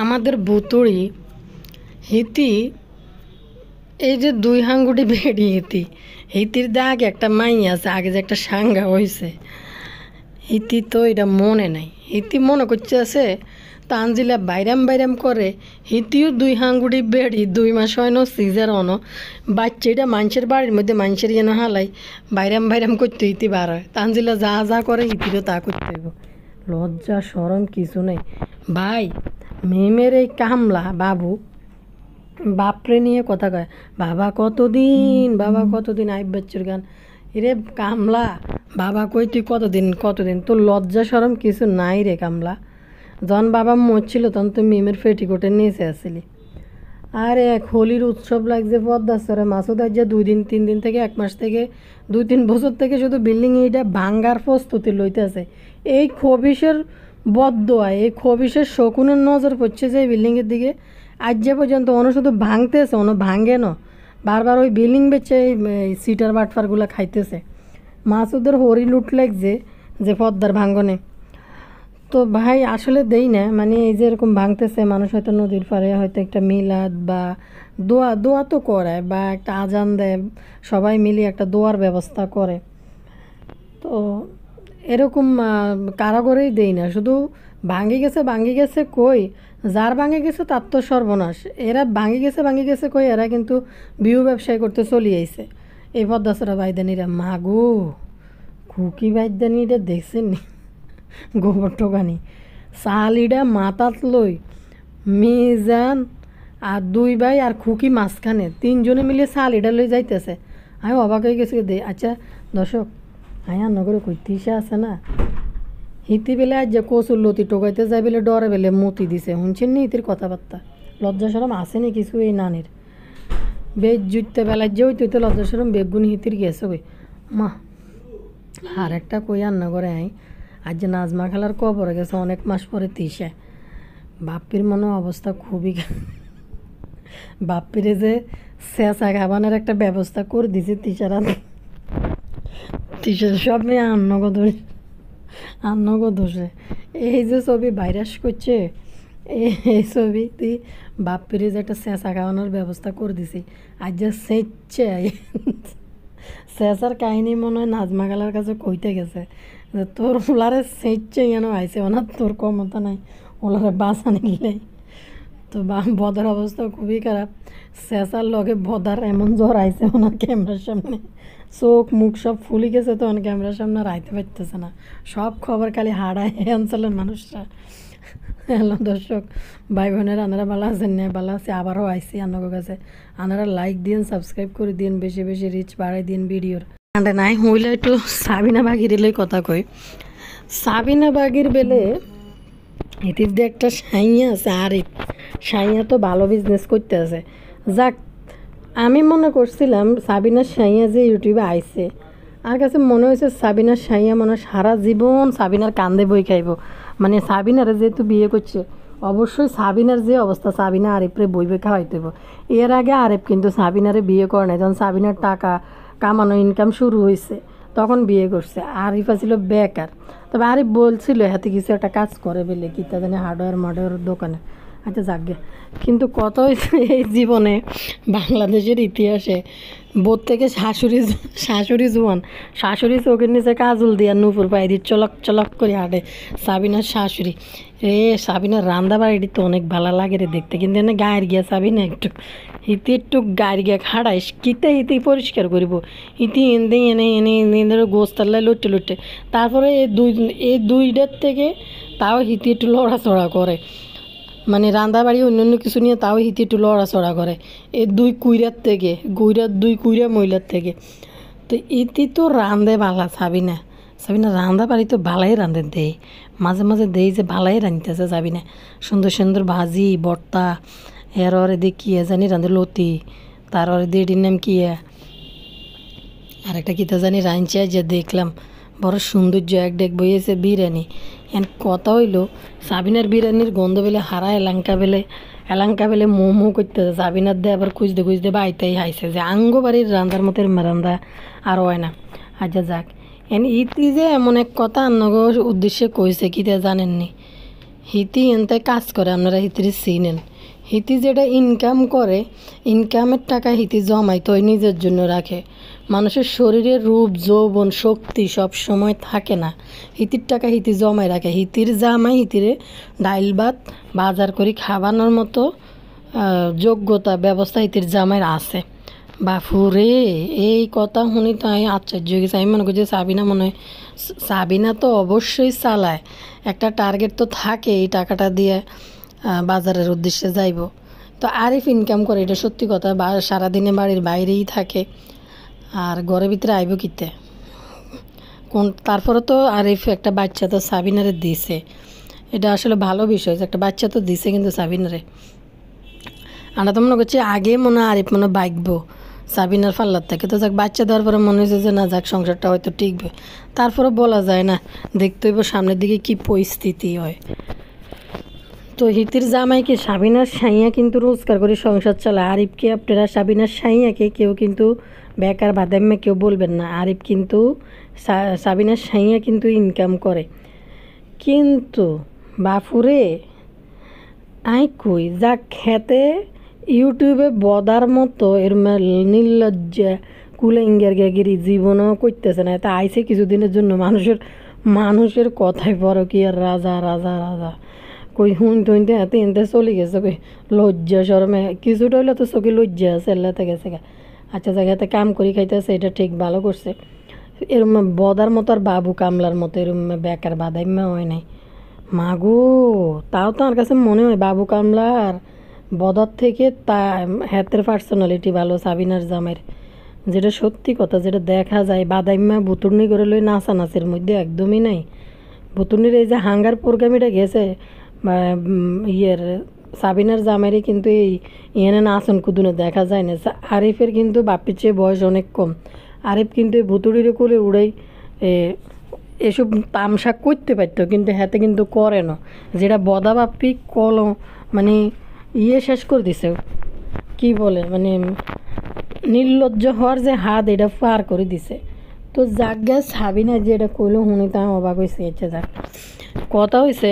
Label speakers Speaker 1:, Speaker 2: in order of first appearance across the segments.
Speaker 1: আমাদের ভুতুড়ি হিতি এই যে দুই হাঙ্গুটি বেড়ি হিতির দাগ একটা মাই আছে, আগে যে একটা সাঙ্গা হয়েছে হিতি তো এটা মনে নাই। হিতি মনে করছে আছে তানজিলা বাইরাম বাইরাম করে, হিতিও দুই হাঙ্গুটি বেড়ি 2 মাস হয় না সিজার অনো বাচ্চা, এটা মানুষের বাড়ির মধ্যে মানুষের যেন হালাই বাইরাম বাইরাম করতে হিতি বার হয়। তানজিলা যা যা করে হিতিরও তা করতে হইব। লজ্জা সরম কিছু নেই ভাই। মেমের এই কামলা বাবু বাপরে নিয়ে কথা কয়, বাবা কতদিন আইব বাচ্চুর গান। এরে কামলা বাবা কই তুই কতদিন তোর লজ্জা সরম কিছু নাই রে কামলা। যখন বাবা মরছিল তখন তুই মেমের পেটিকোটের নিচে আসিলি। আর এক হোলির উৎসব লাগছে পদ্মাস্তরে, মাসুদ আজ 2 দিন 3 দিন থেকে 1 মাস থেকে 2-3 বছর থেকে শুধু বিল্ডিং এইটা ভাঙ্গার প্রস্তুতি লইতেছে। এই খবিসের বদদোয়া, এই খবিসের শকুনের নজর পড়ছে যে বিল্ডিংয়ের দিকে। আজ যে পর্যন্ত অন্য শুধু ভাঙতেছে, অন্য ভাঙে না, বারবার ওই বিল্ডিং বেচে এই সিটার বাটফারগুলো খাইতেছে। মাসুদের হরি লুট লাগছে যে পদ্মার ভাঙ্গনে। তো ভাই আসলে দেই না, মানে এই যে এরকম ভাঙতেছে, মানুষ হয়তো নদীর পাড়ে হয়তো একটা মিলাদ বা দোয়া তো করায় বা একটা আজান দেয়, সবাই মিলে একটা দোয়ার ব্যবস্থা করে। তো এরকম কারাগরেই দেই না, শুধু ভাঙি গেছে কই, যার ভাঙে গেছে তার তো সর্বনাশ। এরা ভাঙি গেছে কই, এরা কিন্তু বিহু ব্যবসায় করতে চলি আইছে এই পদ্মাছড়া বাইদানিরা। মাগো খুকি বাইদানি এটা দেখছেন নি, গোবর টোকানি চালিটা মাথাত লই মিজান আর 2 ভাই আর খুকি মাঝখানে 3 জনে মিলে চালিটা লই যাইতেছে। আমি অবাক হয়ে গেছি দে। আচ্ছা দর্শক, আয়া নগরে কইতিসা আছে না, হিতি বেলে আজ যে কচুর লতি টোকাইতে যাই বেলে ডরে বেলে মতি দিছে। শুনছেন নি হিতির কথাবার্তা? লজ্জা সরম আসেনি কিছু এই নানির? বেজ জুইতে বেলায় যে ওই তুই তো লজ্জা সরম বেগুন হিতির গেছে কই মা। আর একটা কই রান্না করে আই, আজ যে নাজমা খালার কবরে গেছে অনেক মাস পরে তিসা। বাপ্পির মনে অবস্থা খুবই বাপ্পিরে যে চেঁচা খাবানোর একটা ব্যবস্থা করে দিছে তিসারা। তিসা সব মেয়ে আন্নগো দোষে এই যে ছবি ভাইরাস করছে, এই ছবি তুই বাপ্পিরে যে একটা চেঁচা খাওয়ানোর ব্যবস্থা করে দিছি। আজ যে সেচ্ছে চেঁচার কাহিনী মনে হয় নাজমা খালার কাছে কইতে গেছে যে তোর ওলারে সেচ্ছে যেন আইসে, ওনার তোর ক্ষমতা নাই ওলারে বাঁচা নিলে। তো বদার অবস্থা খুবই খারাপ। চেঁচার লগে বদার এমন জ্বর আইছে ওনার ক্যামেরার সামনে, চোখ মুখ সব ফুলি গেছে, তো অনেক ক্যামেরার সামনে আর আইতে পারতেছে না। সব খবর খালি হারায় এই অঞ্চলের মানুষরা। হ্যালো দর্শক ভাই বোনেরা, আনারা ভালো আছেন? না ভালো আছে, আবারও আইসি আনার কাছে। আনারা লাইক দিন, সাবস্ক্রাইব করে দিন, বেশি বেশি রিচ বাড়াই দিন ভিডিওর। আন্ডে নাই হইলে একটু সাবিনা বাগির কথা কই। সাবিনা বাগির বেলে এটির যে একটা সাইয়া আছে আরিফ, সাইয়া তো ভালো বিজনেস করতে আছে। যাক, আমি মনে করছিলাম সাবিনার সাইয়া যে ইউটিউবে আইছে, আর কাছে মনে হয়েছে সাবিনার সাইয়া মনে সারা জীবন সাবিনার কান্দে বই খাইব। মানে সাবিনারে যেহেতু বিয়ে করছে, অবশ্যই সাবিনার যে অবস্থা, সাবিনা আরিফরে বই বই খাওয়াইতে হইব। এর আগে আরিফ কিন্তু সাবিনারে বিয়ে করে নাই, যখন সাবিনার টাকা কামানো ইনকাম শুরু হয়েছে তখন বিয়ে করছে। আরিফ ছিল বেকার, তবে আরিফ বলছিল হাতে কিছু একটা কাজ করে বলে, কি তা জানি হার্ডওয়্যার দোকানে। আচ্ছা যাকগে, কিন্তু কত হয়েছে এই জীবনে বাংলাদেশের ইতিহাসে বোধ থেকে শাশুড়ি জোয়ান, শাশুড়ি চোখের নিচে কাজল দিয়া নুপুর পায়ে দিয়ে চলক করে হাঁটে সাবিনার শাশুড়ি। সাবিনার রান্না বাড়িটি তো অনেক ভালো লাগে রে দেখতে, কিন্তু এনে গায়ের গিয়া সাবিনা একটু গায়ের গিয়া খাড়াইস কিতে হিতি পরিষ্কার করিব, হিতি এনে গোস্তাল্লাই লুটে তারপরে এই দুইটার থেকে তাও হিতি একটু লড়াচড়া করে, মানে রান্না বাড়ি অন্য কিছু নিয়ে তাও হিতি একটু লড়াচড়া করে এই 2 কুইরার থেকে, 2 কুইরা মহিলার থেকে। তো ইতি তো রান্ধে ভালা সাবিনা রান্না বাড়ি তো ভালাই রান্ধে দেয়, মাঝে দেই যে ভালাই রাঁধতেছে সাবিনা। সুন্দর ভাজি ভর্তা, এর দেখিয়ে জানি রাঁধে লতি, তার এটির নাম কি আর একটা কিতা জানি রাঁধছে যে দেখলাম বড় সৌন্দর্য এক ডেক বইয়েছে বিরিয়ানি। এখন কথা হইল সাবিনার বিরিয়ানির গন্ধ বেলে হারা এলাঙ্কা বেলে মোমো করতেছে। সাবিনার দিয়ে আবার খুঁজতে বাইতেই হাইছে যে আঙ্গ বাড়ির রান্দার মতো রান্দা আর হয় না। আচ্ছা যাক, ইতি যে এমন এক কথা অন্য উদ্দেশ্যে কইছে কি জানেননি, হিতি এনতে কাজ করে, আপনারা হিতির চিনেন। হিতি যেটা ইনকাম করে, ইনকামের টাকা হিতি জমায় তো নিজের জন্য রাখে। মানুষের শরীরের রূপ যৌবন শক্তি সব সময় থাকে না, হিতির টাকা হিতি জমায় রাখে। হিতির জামাই হিতিরে ডাইল ভাত বাজার করে খাওয়ানোর মতো যোগ্যতা ব্যবস্থা হিতির জামাইয়ের আছে। বাফুরে, এই কথা শুনি তো আমি আশ্চর্য হয়ে গেছি। আমি মনে করি যে সাবিনা মনে হয়, সাবিনা তো অবশ্যই চালায়, একটা টার্গেট তো থাকে এই টাকাটা দিয়ে বাজারের উদ্দেশ্যে যাইব। তো আরিফ ইনকাম করে, এটা সত্যি কথা। সারাদিনে বাড়ির বাইরেই থাকে, আর ঘরের ভিতরে আইব কিতে তারপরে তো আরিফ একটা বাচ্চা তো সাবিনারে দিছে, এটা আসলে ভালো বিষয় যে একটা বাচ্চা তো দিছে কিন্তু সাবিনারে। আমরা তো মনে করছি আগে মনে হয় আরিফ মনে বাইকবো সাবিনার ফাল্লার থেকে, তো যাক বাচ্চা দেওয়ার পরে মনে হয়েছে যে না যাক সংসারটা হয়তো টিকবে। তারপরে বলা যায় না, দেখতে হইব সামনের দিকে কি পরিস্থিতি হয়। তো হিতির জামাইকে সাবিনার সাইয়া কিন্তু রোজগার করে সংসার চালায়। আরিফকে আপনারা সাবিনার সাইয়াকে কেউ কিন্তু বেকার বাদাম্যে কেউ বলবেন না। আরিফ কিন্তু সাবিনার সাইয়া কিন্তু ইনকাম করে, কিন্তু বাফুরে আই কই যা খেতে ইউটিউবে বদার মতো এর নির্লজ্জা কুলেঙ্গের গেগিরি জীবনও করতেছে না। তা আইসে কিছুদিনের জন্য মানুষের কথায় বড় কি আর রাজা রাজা রাজা কই শুনতে শুনতে হাতে এনতে চলে গেছে। কই লজ্জা শরমে কিছুটা হইলে তো চোখে লজ্জা আছে, এলাতে গেছে গা। আচ্ছা জায়গাতে কাম করি খাইতেছে, এটা ঠিক ভালো করছে। এরম বদার মতো আর বাবু কামলার মতো এরম বেকার বাদাইম্যা হয় নাই। মাগো, তাও তো আমার কাছে মনে হয় বাবু কামলার বদার থেকে তা হাতের পার্সোনালিটি ভালো সাবিনার জামের, যেটা সত্যি কথা, যেটা দেখা যায়। বাদাইম্মা বুতুর্নি করে লই নাচানাচির মধ্যে একদমই নাই। বুতুর্নির এই যে হাঙ্গার প্রোগ্রামিটা গেছে ইয়ের সাবিনার জামাইরে কিন্তু এই ইয়েনে নাচন কুদুনে দেখা যায় না। আরিফের কিন্তু বাপির চেয়ে বয়স অনেক কম। আরিফ কিন্তু এই ভুতুড়িরে কোলে উড়াই এসব তামসা করতে পারতো, কিন্তু হাতে কিন্তু করে না। যেটা বদা বাপ্পি মানে শেষ করে দিছে, কি বলে মানে নির্লজ্জ হওয়ার যে হাত এটা পার করে দিছে। তো জাগা সাবিনা যেটা কইলো শুনি তা অবাক হয়েছে। আচ্ছা যাক, কথা হয়েছে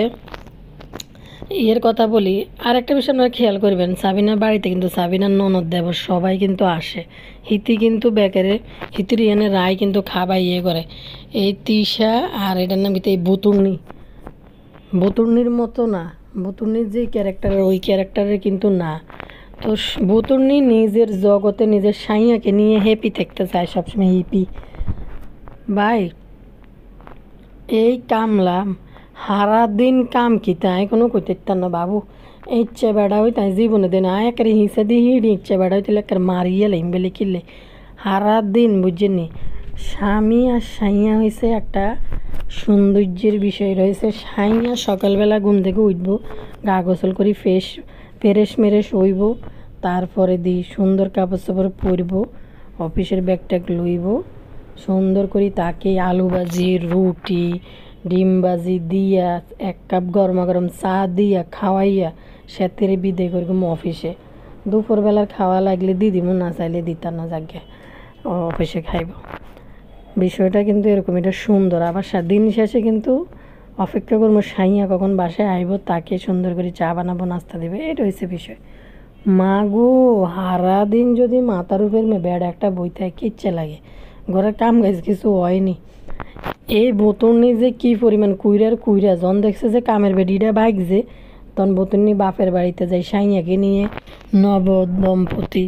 Speaker 1: এর কথা বলি। আর একটা বিষয় আপনারা খেয়াল করবেন, সাবিনার বাড়িতে কিন্তু সাবিনার ননদ দেবর সবাই কিন্তু আসে। হিতি কিন্তু বেকারে হিতির এনে রায় কিন্তু খাবার করে। এই তিশা আর এটার নাম কিন্তু এই বুতুর্নির মতো না, বুতুর্নির যে ক্যারেক্টারের ওই ক্যারেক্টারের কিন্তু না। তো বুতুর্নি নিজের জগতে নিজের সাইয়াকে নিয়ে হ্যাপি থাকতে চায় সবসময়। হিপি ভাই, এই কামলা হারা দিন কাম কি তাই কোনো করতে না বাবু। ইচ্ছে বেড়া হই তাই জীবনে দিন একের হিসা দিয়ে হিড়ি ইচ্ছে বেড়া হইতে একের মারিয়ে লাইম বেলে কিনলে হারা দিন বুঝছেননি। স্বামী আর সাইয়া হয়েছে একটা সৌন্দর্যের বিষয় রয়েছে। সাইয়া সকালবেলা ঘুম থেকে উঠব, গা গোসল করি ফ্রেশ মেরেশ হইব, তারপরে দি সুন্দর কাপড় চাপড় পরব, অফিসের ব্যাগ ট্যাগ লইব, সুন্দর করে তাকে আলু ভাজি রুটি ডিম ভাজি দিয়া 1 কাপ গরমা গরম চা দিয়া খাওয়াইয়া সেতেরে বিদায় করবো অফিসে। দুপুরবেলার খাওয়া লাগলে দিদিমু, না চাইলে দিতা না, যাকে অফিসে খাইব। বিষয়টা কিন্তু এরকম, এটা সুন্দর। আবার দিন শেষে কিন্তু অপেক্ষা করবো সাইয়া কখন বাসায় আইব, তাকে সুন্দর করে চা বানাবো, নাস্তা দেবে, এটা হচ্ছে বিষয়। মা গো, হারা দিন যদি মাথার উপর বেড একটা বই থাকে কিচ্ছে লাগে, ঘরের কাম গাছ কিছু হয়নি। এই বোতর্নি যে কি পরিমাণ কুইরা জন দেখছে যে কামের বেডিটা ভাগছে, তখন বোতর্নি বাপের বাড়িতে যায় সাইয়াকে নিয়ে। নব দম্পতি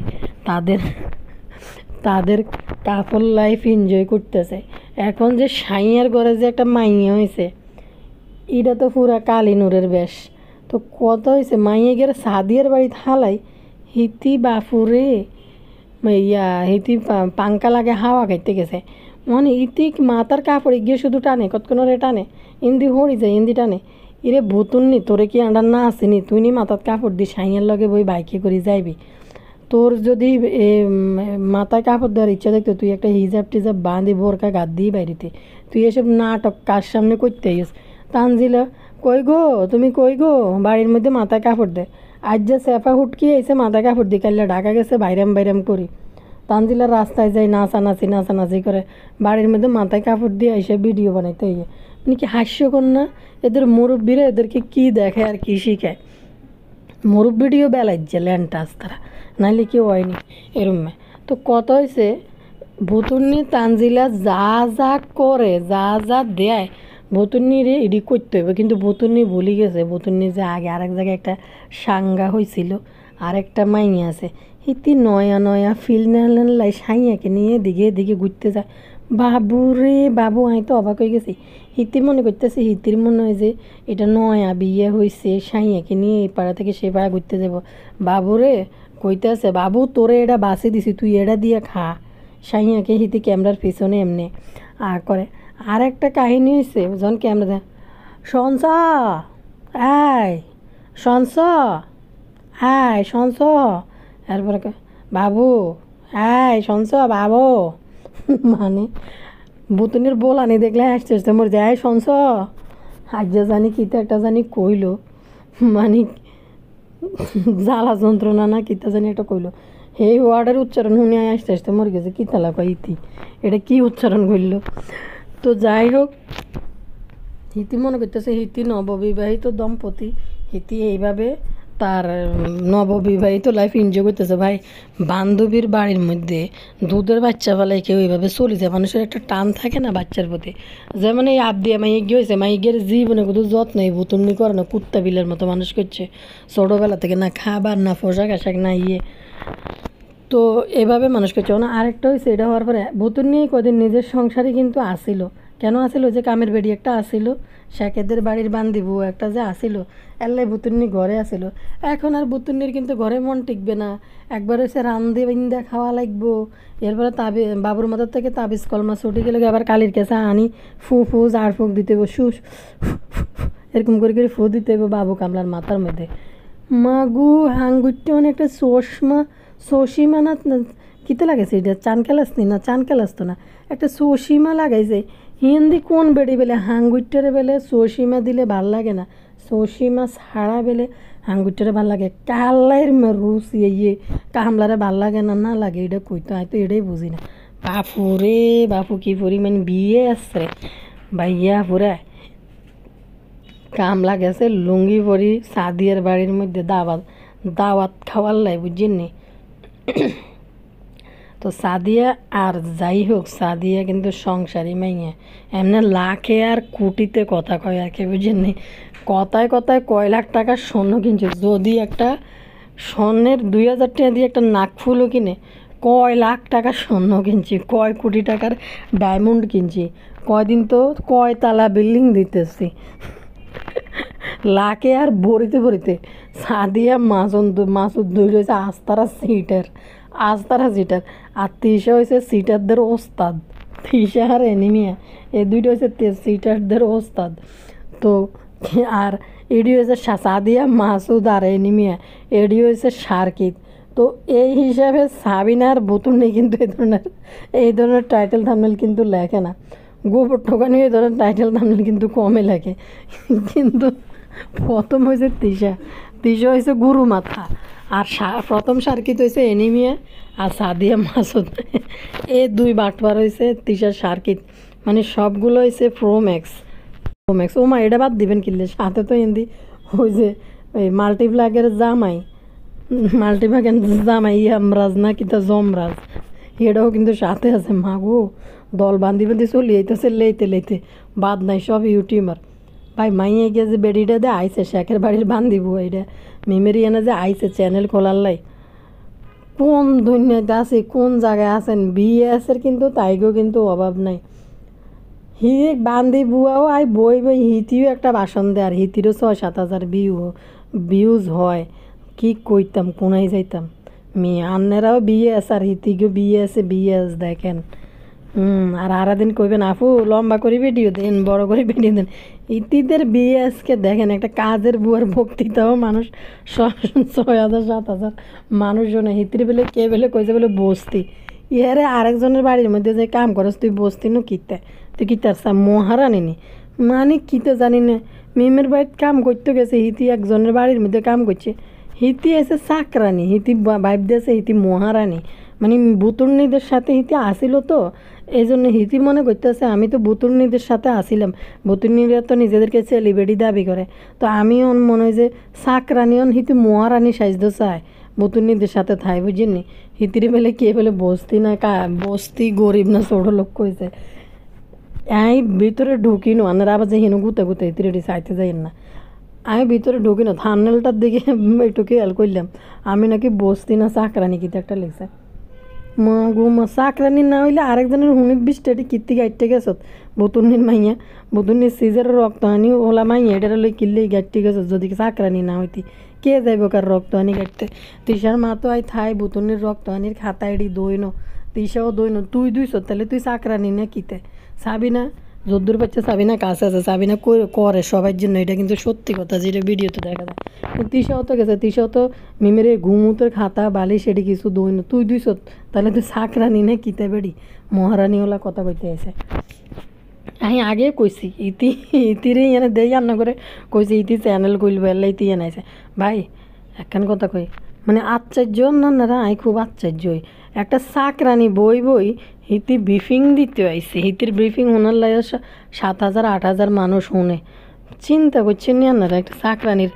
Speaker 1: তাদের কাপল লাইফ এনজয় করতেছে। এখন যে সাইয়ার ঘরে যে একটা মাইয়া হয়েছে, এটা তো পুরা কালিনুরের বেশ। তো কত হয়েছে মাইয়া গেলে সাদিয়ার বাড়িতে হালাই হিতি বাফুরে হিতি পাঙ্কা লাগে হাওয়া খাইতে গেছে। মানে ইতি মাথার কাপড়ে গিয়ে শুধু টানে, কতক্ষণরে টানে, ইন্দি হরি যায়, ইন্দি টানে। ইরে ভুতুননি, তোরে কি আন্ডার না আসেনি? তুই নি মাথার কাপড় দি সাইয়ার লগে বই বাইকে করে যাইবি। তোর যদি মাথায় কাপড় দেওয়ার ইচ্ছা দেখতো, তুই একটা হিজাব টিজাব বাঁধি বোরকা গাদ দিই বাইরেতে। তুই এসব নাটক কার সামনে করতে আইস? তানজিলা কই গো, তুমি কই গো? বাড়ির মধ্যে মাথায় কাপড় দে। আজ যে সেফা হুটকি এসে মাথায় কাপড় দি, কাল্লা ঢাকা গেছে বাইরাম করি। তানজিলা রাস্তায় যাই নাচানাচি করে, বাড়ির মধ্যে মাথায় কাপড় দিয়ে এসে ভিডিও বানাইতে হইয়ে। মানে কি হাস্যকর না? এদের মুরব্বীরা এদেরকে কি দেখে আর কি শিখায়? মুরব্বিটিও বেলায় যে ল্যান্টাস তারা, নাহলে কেউ হয়নি এরম। তো কত হয়েছে, ভুতুন্নি তানজিলা যা যা করে, যা যা দেয়, ভুতুন্নি রে এডি করতে হবে। কিন্তু ভুতুন্নি ভুলে গেছে, ভুতুন্নি যে আগে আরেক জায়গায় একটা সাঙ্গা হয়েছিল, আরেকটা মাইনি আছে, হিতি নয়া নয়া ফিল লাই সাইয়াকে নিয়ে এদিকে এদিকে ঘুরতে যায়। বাবু রে বাবু, আমি তো অবাক হয়ে গেছি। হিতি মনে করতেছে, হিতির মনে হয় যে এটা নয়া বিয়ে হয়েছে, সাইয়াকে নিয়ে এই পাড়া থেকে সে পাড়া ঘুরতে যাব। বাবু রে কইতেছে, বাবু তোরে এটা বাসে দিছি, তুই এটা দিয়ে খা। সাইয়াকে হিতি ক্যামেরার পিছনে এমনি আর করে। আর একটা কাহিনী হয়েছে, যখন ক্যামেরা দেয়, শনস আয়, শনস আয়, শনস, এরপরে বাবু আয়, শনস বাবু। মানে বুতুনির বোলানি দেখলে হাসতে হাসতে মরে যায়, শনস আজ জানি কিতা একটা জানি কইলো, মানে জ্বালা যন্ত্রণা না কিতা জানি একটা কইলো, এই ওয়ার্ডের উচ্চারণ শুনে আসতে আসতে মরে গেছে। কী তালা কয় ইতি, এটা কি উচ্চারণ করলো? তো যাই হোক, হিতি মনে করতেছে হিতি নববিবাহিত দম্পতি, হিতি এইভাবে তার নববিবাহিত লাইফ এনজয় করতেছে। ভাই, বান্ধবীর বাড়ির মধ্যে দুধের বাচ্চা ফেলায় কেউ এইভাবে চলে যায়, মানুষের একটা টান থাকে না বাচ্চার প্রতি। যেমন এই আবদিয়া মাইয়ে গিয়ে হয়েছে, মাইগের জীবনে কোনো যত্ন এই ভুতুন্নি করে না, কুত্তা বিলের মতো মানুষ করছে ছোটোবেলা থেকে, না খাবার না পোশাক আশাক না ইয়ে। তো এভাবে মানুষ করছে না। আরেকটা হয়েছে, এটা হওয়ার পরে ভুতুর নিয়ে কদিন নিজের সংসারে কিন্তু আসিল। কেন আসিল? যে কামের বেড়ি একটা আসিল, শাকেদের বাড়ির বান্দি বউ একটা যে আসিল, এল্লাই ভুতুন্নি ঘরে আসিল। এখন আর ভুতুন্নির কিন্তু ঘরে মন টিকবে না, একবার হচ্ছে রান্ধে বিন্দা খাওয়া লাগবো। এরপরে বাবুর মাথার থেকে তাবিজ কলমা ছুটি গেলে আবার কালির কাছে আনি ফু ফু ঝাড় ফুক দিতে হইব, শুস এরকম করে করে ফু দিতে হইব বাবু কামলার মাথার মধ্যে। মাগু হাঙ্গুরটা অনেকটা সসীমা না কিতে লাগাইছে, এটা চান খেলাস নি না, চান খেলাস তো না, একটা সসীমা লাগাইছে। হিন্দি কোন বেড়ি বেলে হাঙ্গুরটারে বেলে সসীমা দিলে ভাল লাগে না, সসীমা ছাড়া বেলে হাঙ্গুরটারে ভাল লাগে। কালাইয়ের রুচ ইয়ে কামলারে ভাল লাগে না, না লাগে এটা কইতো, আমি তো এটাই বুঝি না। বাপু রে বাপু, কি পরিমাণ বিয়ে আসছে ভাইয়া পুরা। কামলা গেছে লুঙ্গি পরি সাদিয়ার বাড়ির মধ্যে দাওয়াত খাওয়ার লাই, বুঝছেন নি? তো সাদিয়া আর যাই হোক, সাদিয়া কিন্তু সংসারী মাইয়া, এমনি লাখে আর কোটিতে কথা কয় আর কি, বুঝছেন নি? কথায় কথায় কয় লাখ টাকার স্বর্ণ কিনছে। যদি একটা স্বর্ণের 2000 টাকা দিয়ে একটা নাকফুলও কিনে, কয় লাখ টাকার স্বর্ণ কিনছি, কয় কোটি টাকার ডায়মন্ড কিনছি, কয়দিন তো কয় তালা বিল্ডিং দিতেছি লাখে আর ভরিতে ভরিতে। সাদিয়া মাসুদ দুই রয়েছে আস্তারা সিটার, আর তিশা হয়েছে সিটারদের ওস্তাদ। তিশা আর এনিমিয়া এই দুইটা হয়েছে সিটারদের ওস্তাদ। তো আর এডি হয়েছে সাদিয়া মাসুদ, আর এনিমিয়া এডি হয়েছে সার্কিত। তো এই হিসাবে সাবিনা আর বুতুন্নি কিন্তু এই ধরনের টাইটেল থাম্বনেল কিন্তু লেখে না। গোবর ঠোকানি এই ধরনের টাইটেল থাম্বনেল কিন্তু কমে লেখে। কিন্তু প্রথম হয়েছে তিশা হয়েছে গুরু মাথা, আর প্রথম সার্কিত হয়েছে এনিমিয়া, আর সাদিয়া মাসুদ। এই দুই বাটবার হয়েছে তিশার সার্কিত, মানে সবগুলো হয়েছে প্রোম্যাক্স। ও মা, এটা বাদ দিবেন কিনলে সাথে তো হিন্দি ওই যে ওই মাল্টিপ্লাগের জামাই ইয়ামরাজ না কিতা জমরাজ, এটাও কিন্তু সাথে আছে। মাগো দল বান্ধি বান্ধি চলি এইতেছে লেইতে বাদ নাই, সব ইউটিউবার। ভাই মাইয়ে গিয়ে যে বেডিটা দে আইসে শেখের বাড়ির বান্ধিব, এটা মেমেরি এনে যে আইসে চ্যানেল খোলার লাই, কোন দুনিয়াতে আছে, কোন জায়গায় আছেন বিএসের কিন্তু তাইগেও কিন্তু অভাব নাই। হি বান্ধি বুয়াও আই বই হিতিও একটা বাসন দেয়, আর হিতিরও 6-7 হাজার ভিউজ হয়। কি কইতাম, কোনায় যাইতাম। মেয়ে আন্নেরাও বিএস আর হিতিকেও বিএস দেখেন। আর দিন কইবেন আপু লম্বা করে ভিডিও দেন, বড় করে ভিডিও দেন। ইতিদের বিএসকে দেখেন, একটা কাজের বুয়ার বক্তৃতাও মানুষ 6,000-7,000 মানুষ শোনে। হিতির বেলে কে বেলে কইছে বলে বস্তি, ইহারে আরেকজনের বাড়ির মধ্যে যে কাম করস তুই বস্তি নু কিতে, তুই কিতার মহারানি নি, মানে কিতে জানি না। মিমের বাড়িতে কাম করতে গেছে, হিতি একজনের বাড়ির মধ্যে কাম করছে, হিতি এসে চাকরানি, হিতি ভাইব দিয়েছে হিতি মহারানি। মানে বুতুর্নিদের সাথে হিতি আসিল তো, এই জন্য হিতি মনে করতেছে আমি তো বুতুর্নিদের সাথে আসিলাম। বুতুর্নিরা তো নিজেদেরকে সেলিব্রিটি দাবি করে, তো আমিও মনে হয় যে সাকরানিয়ন হিতি মহারানী সাজদ চায় বুতুর্নিদের সাথে থাই, বুঝিনি। হিতিরে বেলে কে বলে বস্তি না বস্তি গরিব না ছোট লোক কইছে। আমি ভিতরে ঢুকিনো আনার আবার যে হিনু গুতে গুতে হিতিরে চাইতে যাই না। আমি ভিতরে ঢুকিনো থামনেলটার দিকে একটু খেয়াল করলাম, আমি নাকি বস্তি না চাকরানি কিতে একটা লিখছে। মা গো মা, চাকরানি না হইলে আরেকজনের 19-20টা কীর্তি গাইতে গেছত। বুতুর্নির মাইয়া, বুতুর্নির সিজারের রক্তহানি ওলা মাইয়া এটার লই কিনলে গাইতে গেছত। যদি চাকরানি না হইতি কে যাইব কার রক্তহানি গাইতে। তিশার মা তো আই থাই বুতুর্নির রক্তহানির খাতা এডি দইনো, তিশাও দইনো, তুই দুইছত তাহলে তুই চাকরানি না কিতে। সাবিনা যদ্দুর বাচ্চা সাবিনা কাছে আছে, সাবিনা করে সবার জন্য, এটা কিন্তু সত্যি কথা যেটা ভিডিওতে দেখা যায়। তিশাও তো গেছে, তিশাও তো মিমেরে ঘুমুতের খাতা বালি সেটি কিছু দইনো, তুই দুইছত তাহলে তুই চাকরানি না কিতে বেড়ি। মহারানী ওলা কথা কইতে আছে। আমি আগে কইছি ইতিরে এনে দেই রান্না করে কইছি ইতি চ্যানেল কইল বেলা ইতি এনাইছে। ভাই একখান কথা কই, মানে আশ্চর্য না আমি খুব আশ্চর্য হই। একটা চাকরানি বই হিতি ব্রিফিং দিতে আইছে, হিতির ব্রিফিং শোনার লাগে 7,000-8,000 মানুষ শুনে। চিন্তা করছেন নি আপনারা, একটা চাকরানির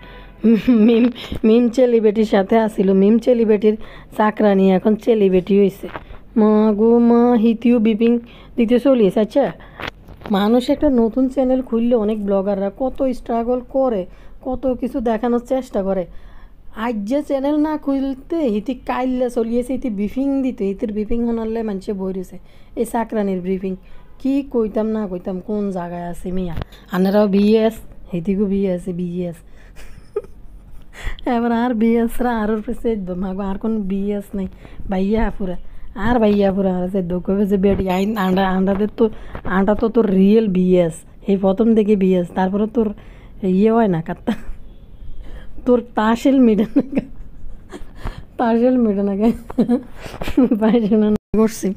Speaker 1: মিম মিম সেলিব্রিটির সাথে আসিল, মিম সেলিব্রিটির চাকরানি এখন সেলিব্রিটি হয়েছে। মা গো মা, হিতিও ব্রিফিং দিতে চলিয়েছে। আচ্ছা, মানুষ একটা নতুন চ্যানেল খুললে অনেক ব্লগাররা কত স্ট্রাগল করে, কত কিছু দেখানোর চেষ্টা করে। আজ যে চ্যানেল না খুলতে হিতি কাইল্লা চলিয়েছে, হিতি ব্রিফিং দিতে, হিতির ব্রিফিং শোনালে মানুষে বই রয়েছে। এই চাকরানির ব্রিফিং কি কইতাম না কইতাম, কোন জায়গায় আছে মিয়া। আনারাও বিএস, হিতিকও বিএস বিএস। এবার আর বিএসরা আর পেছে মাগো আর কোন বিএস নেই, ভাইয়া পুরা আর ভাইয়া পুরা আছে কবে যে বেটি আইন আন্ডাদের তো আন্ডা তো তোর রিয়েল বিএস, এই প্রথম থেকে বিএস, তারপরে তোর ইয়ে হয় না কাত্তা, তোর তাসেল মিটে না, তাসেল মিটে না গে ভাই শোনা করছি।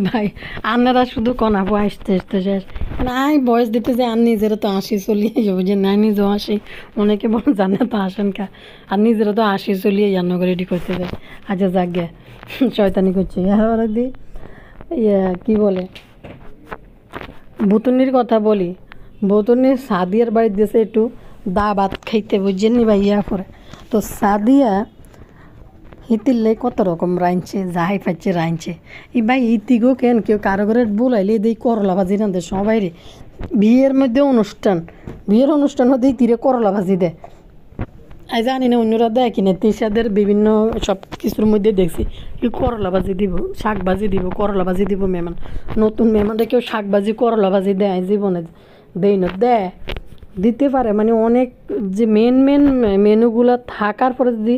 Speaker 1: ভাই আপনারা শুধু কনাবো আসতে আসতে শেষ, নাই বয়স দিতে যে আর নিজেরা তো 80 চলিয়ে যাবো, যে নাই নিজেও 80, অনেকে বড় জানে তো আসেন কা, আর নিজেরা তো 80 চলিয়ে জান্ন করে রেডি করতে যায়। আচ্ছা যাক গে, শয়তানি করছে আর দি ইয়ে কী বলে, বুতুনির কথা বলি। বুতুনির সাদিয়ার বাড়ি দিয়েছে একটু দা ভাত খাইতে, বুঝছেন নি ভাইয়া পরে। তো সাদিয়া হিতিলে কত রকম রাঁধছে, যাই পাচ্ছে রাঁধছে। ই ভাই ইতিগো কেন কেউ কারো ঘরে বলাইলে দেই করলা ভাজি রাঁধে সবাই রে। বিয়ের মধ্যে বিয়ের অনুষ্ঠান মধ্যে তীরে করলা ভাজি দেয়। আমি জানি না অন্যরা দেয় কিনে, তিসাদের বিভিন্ন সব কিছুর মধ্যে দেখছি কি করলা ভাজি দিব, শাক ভাজি দিব, করলা ভাজি দিব। মেহমান নতুন মেহমানরা কেউ শাক ভাজি করলা ভাজি দেয় জীবনে দেই না, দেয় দিতে পারে। মানে অনেক যে মেন মেনুগুলো থাকার পরে যদি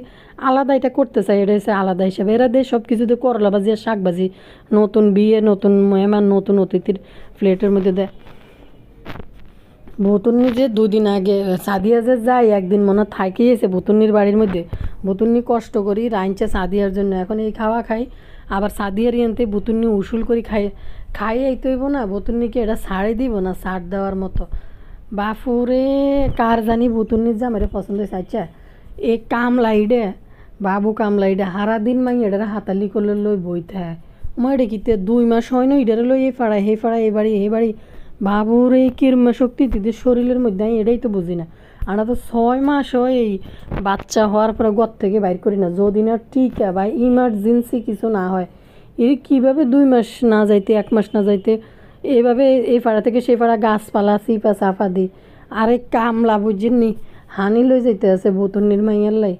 Speaker 1: আলাদা এটা করতে চাই, এটা হচ্ছে আলাদা হিসাবে এরা দেয় সব কিছুতে করলা ভাজি আর শাক ভাজি। নতুন বিয়ে, নতুন মেহমান, নতুন অতিথির প্লেটের মধ্যে দেয়। বুতুন্নি যে 2 দিন আগে সাদিয়া যে যায়, একদিন মনে থাকি এসে বুতুন্নির বাড়ির মধ্যে। বুতুন্নি কষ্ট করি রাঁধছে সাদিয়ার জন্য, এখন এই খাওয়া খাই আবার সাদিয়ার ইয়েতে বুতুন্নি উসুল করি খাই এই তৈব না, বুতুন্নিকে এটা ছাড়ে দিব না ছাড় দেওয়ার মতো। বাপুরে কার জানি বুতুন্নির জামাইরে পছন্দ হয়েছে। আচ্ছা এ কামলাইডে বাবু কামলাইডে হারা দিন মাই এটার হাতালি করলে লই বইতে হয়। মই এটা কিতে 2 মাস হয় না এটারে লই এই ফাড়ায় হে ফাড়ায় এই বাড়ি বাবুর এই কিরমা শক্তি দিদি শরীরের মধ্যে, আমি এটাই তো বুঝি না। আমরা তো 6 মাস হয় এই বাচ্চা হওয়ার পরে ঘর থেকে বাইর করি না, যদি না টিকা বা ইমার্জেন্সি কিছু না হয়। এই কীভাবে 2 মাস না যাইতে 1 মাস না যাইতে এইভাবে এই পাড়া থেকে সেই পাড়া গাছপালা চিপা চাপা দিই। আরে কামলা বুঝিনি হানি লই যাইতে আছে বুতুন্নির মাইয়ার লাই,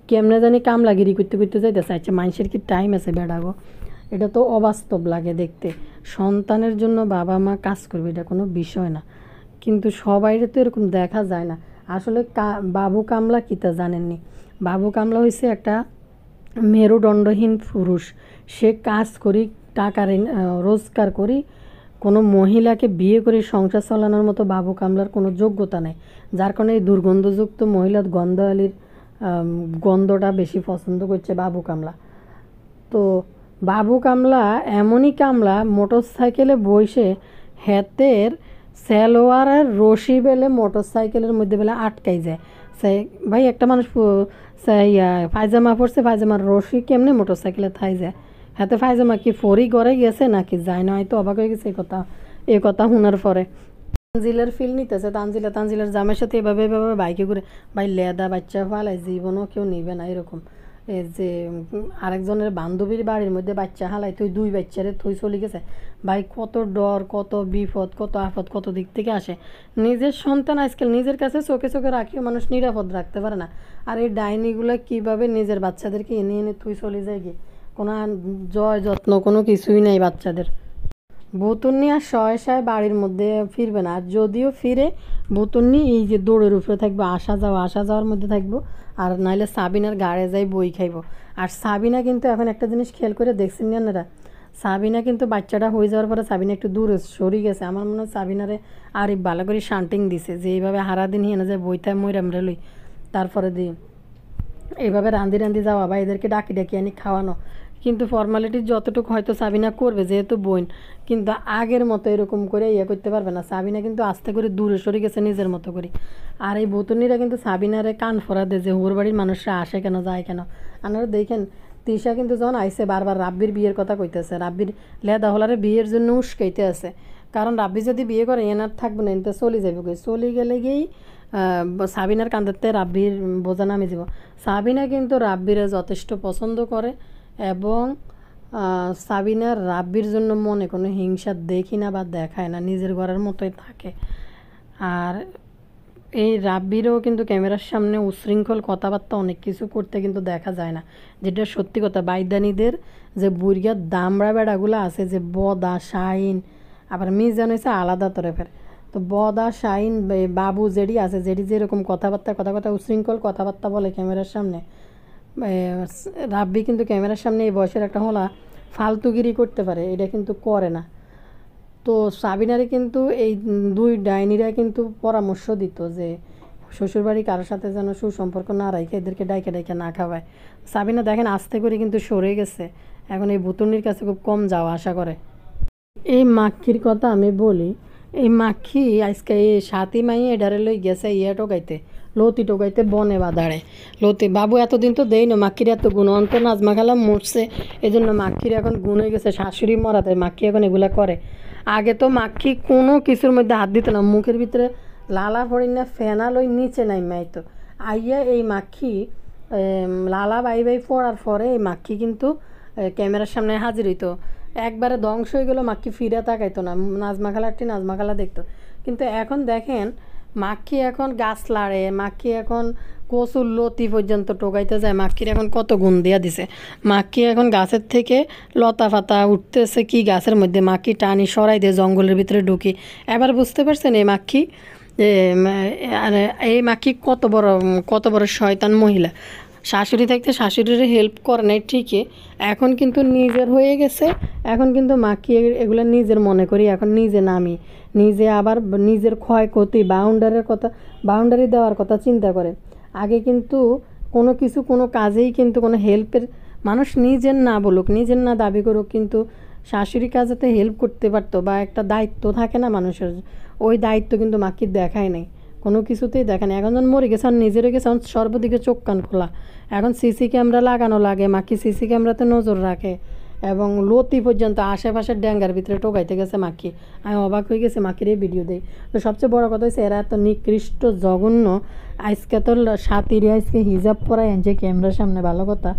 Speaker 1: কেমনে জানি কামলাগিরি করতে করতে যাইতেছে। আচ্ছা মানুষের কি টাইম আছে বেড়াগো, এটা তো অবাস্তব লাগে দেখতে। সন্তানের জন্য বাবা মা কাজ করবে এটা কোনো বিষয় না, কিন্তু সবাইরে তো এরকম দেখা যায় না। আসলে বাবু কামলা কিতা জানেননি, বাবু কামলা হয়েছে একটা মেরুদণ্ডহীন পুরুষ। সে কাজ করি টাকা রোজগার করি, কোনো মহিলাকে বিয়ে করে সংসার চালানোর মতো বাবু কামলার কোনো যোগ্যতা নেই। যার কারণে এই দুর্গন্ধযুক্ত মহিলার গন্ধওয়ালির গন্ধটা বেশি পছন্দ করছে বাবু কামলা। তো বাবু কামলা এমনই কামলা, মোটর সাইকেলে বসে হাতের সেলোয়ারের রশি বেলে মোটর সাইকেলের মধ্যে বেলে আটকাই যায়। সে ভাই একটা মানুষ পায়জামা পরছে, পায়জামার রশি কেমনে মোটর সাইকেলে থাই যায়, হাতে ফাইজামা কি ফরি ঘরে গেছে নাকি যায় না, হয়তো অবাক হয়ে গেছে এই কথা শোনার পরে। তানজিলের ফিল নিতেছে, তানজিলের জামের সাথে এভাবে এভাবে বাইকে ঘুরে। ভাই লেদা বাচ্চা ফালাই জীবনও কেউ নিবে না এরকম। এই যে আরেকজনের বান্ধবীর বাড়ির মধ্যে বাচ্চা হালাই তুই 2 বাচ্চারে তুই চলে গেছে। ভাই কত ডর, কত বিপদ, কত আফত কত দিক থেকে আসে। নিজের সন্তান আজকাল নিজের কাছে চোখে চোখে রাখিও মানুষ নিরাপদ রাখতে পারে না। আর এই ডাইনিগুলো কীভাবে নিজের বাচ্চাদেরকে এনে এনে তুই চলে যায় গিয়ে, কোনো জয় যত্ন কোনো কিছুই নেই বাচ্চাদের। ভুতুন্নি আর শয়ে শয়ে বাড়ির মধ্যে ফিরবে না, আর যদিও ফিরে ভুতুন্নি এই যে দৌড়ের উপরে থাকবো, আসা যাওয়ার মধ্যে থাকবো, আর নাইলে সাবিনার গাড়ে যাই বই খাইব। আর সাবিনা কিন্তু এখন একটা জিনিস খেয়াল করে দেখছেন না আপনারা, সাবিনা কিন্তু বাচ্চাটা হয়ে যাওয়ার পরে সাবিনা একটু দূরে সরে গেছে। আমার মনে হয় সাবিনারে আরিফ ভালো করে শান্টিং দিছে যে এইভাবে হারাদিন হিয়ে না যায় বইটায় মইরাম রেলই, তারপরে দিয়ে এইভাবে রাঁধি যাওয়া বা এদেরকে ডাকি ডাকি আনি খাওয়ানো। কিন্তু ফর্মালিটি যতটুকু হয়তো সাবিনা করবে যেহেতু বোন, কিন্তু আগের মতো এরকম করে করতে পারবে না। সাবিনা কিন্তু আস্তে করে দূরে সরে গেছে নিজের মতো করে। আর এই বতুনিরা কিন্তু সাবিনারে কান ফোরা দেয় যে ওর বাড়ির মানুষরা আসে কেন যায় কেন। আপনারা দেখেন তিশা কিন্তু যখন আইসে বারবার রাব্বির বিয়ের কথা কইতেছে, রাব্বির লেদা হলারে বিয়ের জন্য উস্কাইতে আছে। কারণ রাব্বি যদি বিয়ে করে এনার থাকবে না, এনতে চলে যাবে, চলে গেলে গিয়েই সাবিনার কান্দাতে রাব্বির বোঝা নামে যাব। সাবিনা কিন্তু রাব্বিরে যথেষ্ট পছন্দ করে এবং সাবিনার রাব্বির জন্য মনে কোনো হিংসা দেখি না বা দেখায় না, নিজের ঘরের মতোই থাকে। আর এই রাব্বিরও কিন্তু ক্যামেরার সামনে উশৃঙ্খল কথাবার্তা অনেক কিছু করতে কিন্তু দেখা যায় না, যেটা সত্যি কথা। বাইদানিদের যে বুড়িয়ার দামড়া বেড়াগুলো আছে, যে বদা শাইন, আবার মিজান হয়েছে আলাদা তরফের। তো বদা শাইন বাবু জেডি আছে, জেডি যেরকম কথা উশৃঙ্খল কথাবার্তা বলে ক্যামেরার সামনে, রাব্বি কিন্তু ক্যামেরার সামনে এই বয়সের একটা হলা ফালতুগিরি করতে পারে, এটা কিন্তু করে না। তো সাবিনারে কিন্তু এই 2 ডাইনিরা কিন্তু পরামর্শ দিত যে শ্বশুরবাড়ি কারোর সাথে যেন সুসম্পর্ক না রাখে, এদেরকে ডাইকে না খাওয়ায়। সাবিনা দেখেন আস্তে করে কিন্তু সরে গেছে, এখন এই ভুতুনির কাছে খুব কম যাওয়া আশা করে। এই মাক্ষির কথা আমি বলি, এই মাক্ষি আজকে এই সাথী মাই এডারে লই গেছে টোকাইতে, লতি টোকাইতে বনে বাদাড়ে। লতি বাবু এতদিন তো দেই না, মাক্ষির এত গুণ, অন্ত নাজমা খালা মরছে এই জন্য মাক্ষির এখন গুণ হয়ে গেছে, শাশুড়ি মরাতে মাক্ষি এখন এগুলা করে। আগে তো মাক্ষি কোনো কিছুর মধ্যে হাত দিত না, মুখের ভিতরে লালা পড়ি না ফেনা লই নিচে নাই মাইতো। আইয়া এই মাক্ষি লালা বাই পড়ার পরে এই মাক্ষি কিন্তু ক্যামেরার সামনে হাজির হইতো। একবারে ধ্বংস হয়ে গেলো, মাক্ষি ফিরে তাকাইতো না, নাজমা খালা দেখতো। কিন্তু এখন দেখেন মাক্ষি এখন গাছ লাড়ে, মাক্ষি এখন কচুর লতি পর্যন্ত টোকাইতে যায়। মাক্ষির এখন কত গুণ দিয়া দিছে। মাক্ষি এখন গাছের থেকে লতা পাতা উঠতেছে কি গাছের মধ্যে, মাক্ষি টানি সরাই দিয়ে জঙ্গলের ভিতরে ঢুকি। এবার বুঝতে পারছেন এই মাক্ষি, এই মাক্ষি কত বড় শয়তান মহিলা। শাশুড়ি থাকতে শাশুড়ির হেল্প করে নাই ঠিকই, এখন কিন্তু নিজের হয়ে গেছে। এখন কিন্তু মাকি এগুলো নিজের মনে করি, এখন নিজে নামি নিজে আবার নিজের ক্ষয়ক্ষতি বাউন্ডারি দেওয়ার কথা চিন্তা করে। আগে কিন্তু কোনো কিছু কোনো কাজেই কিন্তু কোনো হেল্পের মানুষ নিজের না বলুক, নিজের না দাবি করুক, কিন্তু শাশুড়ি কাজেতে হেল্প করতে পারতো বা একটা দায়িত্ব থাকে না মানুষের, ওই দায়িত্ব কিন্তু মাকির দেখায় নাই, কোনো কিছুতেই দেখে না। এখন যখন মরে গেছে আর নিজেরও গেছে, এখন সর্বদিকে চোখ কান খোলা। এখন সিসি ক্যামেরা লাগানো লাগে, মাকি সিসি ক্যামেরাতে নজর রাখে এবং লতি পর্যন্ত আশেপাশের ড্যাঙ্গার ভিতরে টোকাইতে গেছে মাকি। আমি অবাক হয়ে গেছে মাকির এই ভিডিও দেই। তো সবচেয়ে বড় কথা হচ্ছে এরা এত নিকৃষ্ট জঘন্য। আজকে তো সাথীরে আজকে হিজাব পরাই আনছে ক্যামেরার সামনে, ভালো কথা।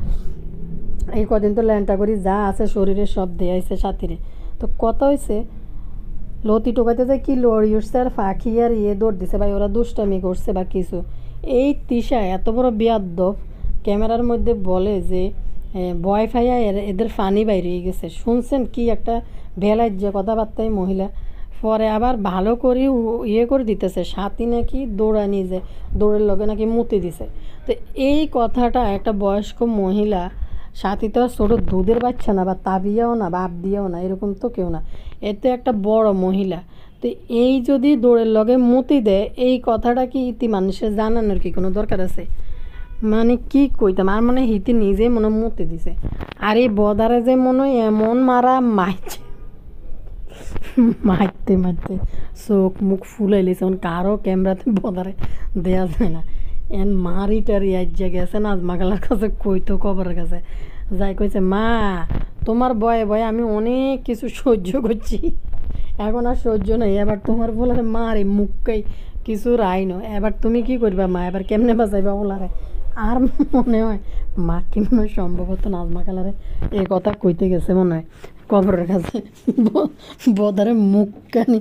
Speaker 1: এই কদিন তো ল্যাংটা করি যা আছে শরীরে সব দিয়ে আইছে সাথীরে। তো কথা হয়েছে লতি টোকাইতে যায় কি লড়ি উঠছে আর ফাঁকি আর দৌড় দিছে, ভাই ওরা দুষ্টামি করছে বা কিছু। এই তিশা এত বড় বিয়াদ্দপ ক্যামেরার মধ্যে বলে যে ভয় ফাইয়া এদের ফানি বাইরে গেছে। শুনছেন কি একটা ভেলায় যে কথাবার্তায় মহিলা, পরে আবার ভালো করে করে দিতেছে সাথী নাকি দৌড়ানি যে দৌড়ের লগে নাকি মুতি দিছে। তো এই কথাটা একটা বয়স্ক মহিলা, সাথী তো ছোটো দুধের বাচ্চা না বা তাবিয়াও না বাপ দিয়েও না, এরকম তো কেউ না, এতে একটা বড় মহিলা। তো এই যদি দৌড়ের লগে মুতি দেয়, এই কথাটা কি ইতি মানুষের জানানোর কি কোনো দরকার আছে? মানে কি কইতাম, আর মনে হিতি নিজে মনে মুতি দিছে। আর এই বদারে যে মনে এমন মারা মারতে চোখ মুখ ফুলাই লিছে, কারো ক্যামেরাতে বদারে দেয়া যায় না। এন মারি টারি আজ্জা গেছে নাজমা খালার কাছে, কইতো কবরের কাছে যাই কইছে, মা তোমার ভয়ে ভয়ে আমি অনেক কিছু সহ্য করছি, এখন আর সহ্য নেই। এবার তোমার বলারে মারে মুখকাই কিছু রাই ন, এবার তুমি কি করবা মা, এবার কেমনে বাঁচাইবা ওলারে? আর মনে হয় মা কি মনে হয় সম্ভবত নাজমা কালারে এই কথা কইতে গেছে মনে হয় কবরের কাছে, বদারে মুখখানি